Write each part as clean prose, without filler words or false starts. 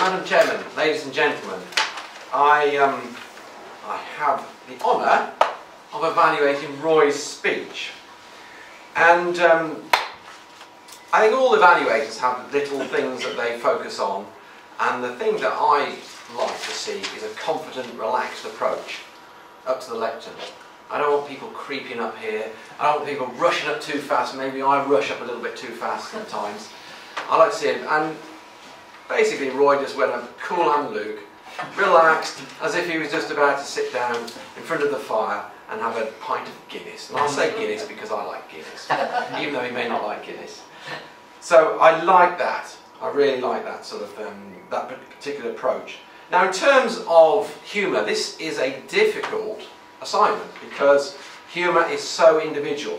Madam Chairman, ladies and gentlemen, I have the honour of evaluating Roy's speech. And I think all evaluators have little things that they focus on, and the thing that I like to see is a confident, relaxed approach up to the lectern. I don't want people creeping up here, I don't want people rushing up too fast. Maybe I rush up a little bit too fast sometimes. I like to see it, and basically Roy just went up cool and Luke, relaxed, as if he was just about to sit down in front of the fire and have a pint of Guinness. And I'll say Guinness because I like Guinness, even though he may not like Guinness. So I like that. I really like that sort of that particular approach. Now, in terms of humour, this is a difficult assignment because humour is so individual.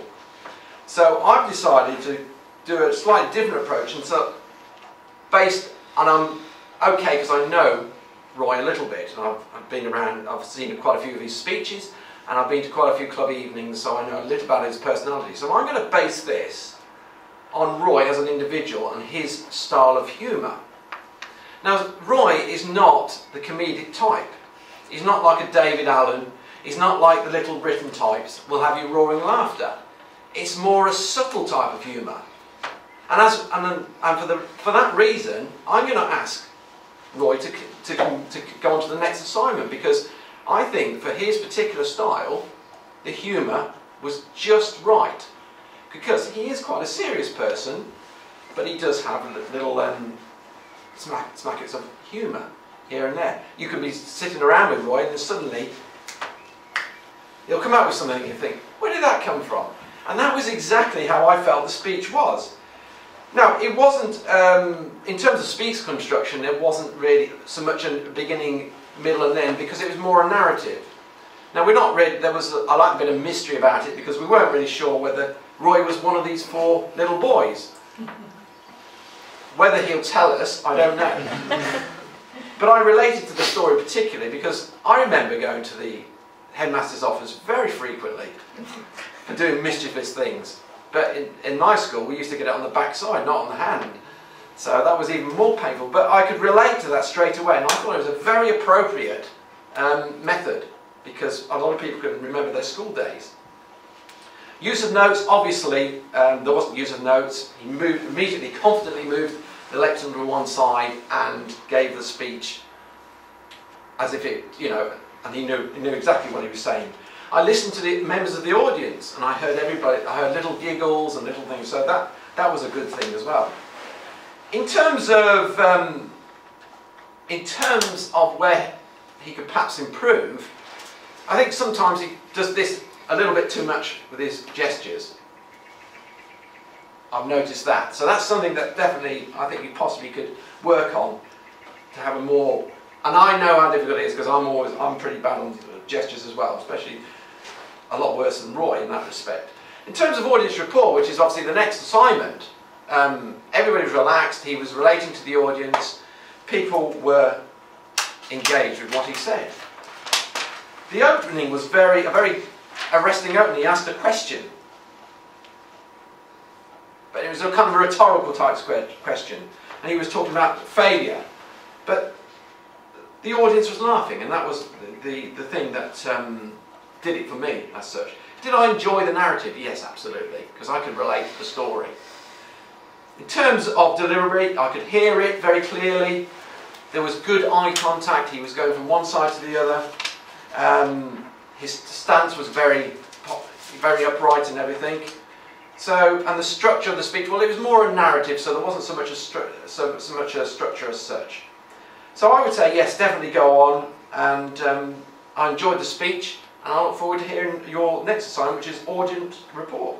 So I've decided to do a slightly different approach, and so and I'm okay because I know Roy a little bit, and I've been around, I've seen quite a few of his speeches, and I've been to quite a few club evenings, so I know a little about his personality. So I'm going to base this on Roy as an individual and his style of humour. Now, Roy is not the comedic type. He's not like a David Allen. He's not like the Little Britain types will have you roaring laughter. It's more a subtle type of humour. And for that reason, I'm going to ask Roy to go on to the next assignment, because I think for his particular style, the humour was just right. Because he is quite a serious person, but he does have little smackets of humour here and there. You could be sitting around with Roy and then suddenly he'll come out with something and you think, where did that come from? And that was exactly how I felt the speech was. Now, it wasn't, in terms of speech construction, it wasn't really so much a beginning, middle and end, because it was more a narrative. Now, we're not really, there was a like bit of mystery about it, because we weren't really sure whether Roy was one of these four little boys. Whether he'll tell us, I don't know. But I related to the story particularly because I remember going to the headmaster's office very frequently for doing mischievous things. But in my school, we used to get it on the back side, not on the hand. So that was even more painful. But I could relate to that straight away, and I thought it was a very appropriate method, because a lot of people couldn't remember their school days. Use of notes, obviously, there wasn't use of notes. He immediately, confidently moved the lectern to one side and gave the speech as if it, and he knew exactly what he was saying. I listened to the members of the audience, and I heard everybody. I heard little giggles and little things, so that was a good thing as well. In terms of where he could perhaps improve, I think sometimes he does this a little bit too much with his gestures. I've noticed that. So that's something that definitely I think you possibly could work on to have a more, and I know how difficult it is because I'm pretty bad on gestures as well, especially a lot worse than Roy in that respect. In terms of audience rapport, which is obviously the next assignment, everybody was relaxed, he was relating to the audience, people were engaged with what he said. The opening was a very arresting opening. He asked a question, but it was a kind of a rhetorical type question, and he was talking about failure, but the audience was laughing, and that was the thing that did it for me as such. Did I enjoy the narrative? Yes, absolutely, because I could relate to the story. In terms of delivery, I could hear it very clearly. There was good eye contact. He was going from one side to the other. His stance was very upright and everything. So, and the structure of the speech, well, it was more a narrative, so there wasn't so much a structure as such. So I would say yes, definitely go on, and I enjoyed the speech, and I look forward to hearing your next assignment, which is audience report.